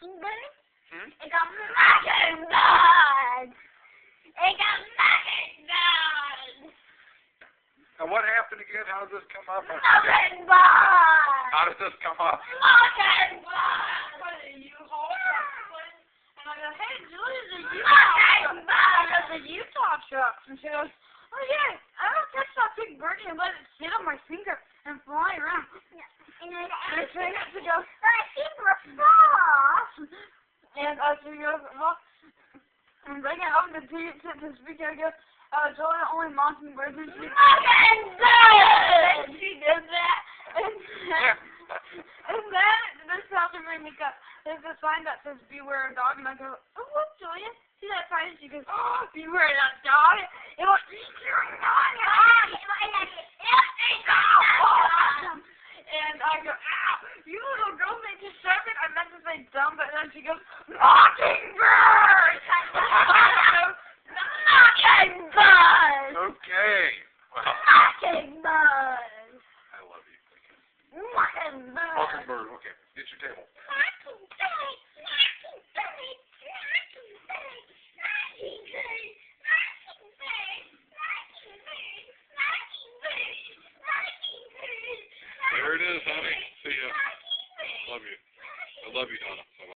Mockingbird? Hmm? Ik had Mockingbird! Ik had Mockingbird! And what happened again? How did this come up? Mockingbird! How did this come up? Mockingbird! And I go, hey, Julie's a Mockingbird! Utah truck. And she goes, oh yeah, I don't catch that big birdie and let it sit on my finger and fly around. And then And she has to go, my finger falls! and she goes, well, and bring it up to the speaker and goes, Julie, only mockingbirds. And she Mockingbird! she did that. And then this helped me make up. There's a sign that says beware of dog, and I go, oh, what, Julia? See that sign? And she goes, oh, beware of that dog. It was, and I go, ow, you little girl made you seven. I meant to say dumb, but then she goes, mockingbird. Mockingbird! Okay. Well, Mockingbird! I love you. Mockingbird! Mockingbird. Okay. Get your table. Mockingbird! Mockingbird! Mockingbird! Mockingbird! Mockingbird! Mockingbird! Mockingbird! Mockingbird! There it is, honey. See ya. Love you. I love you, Donna.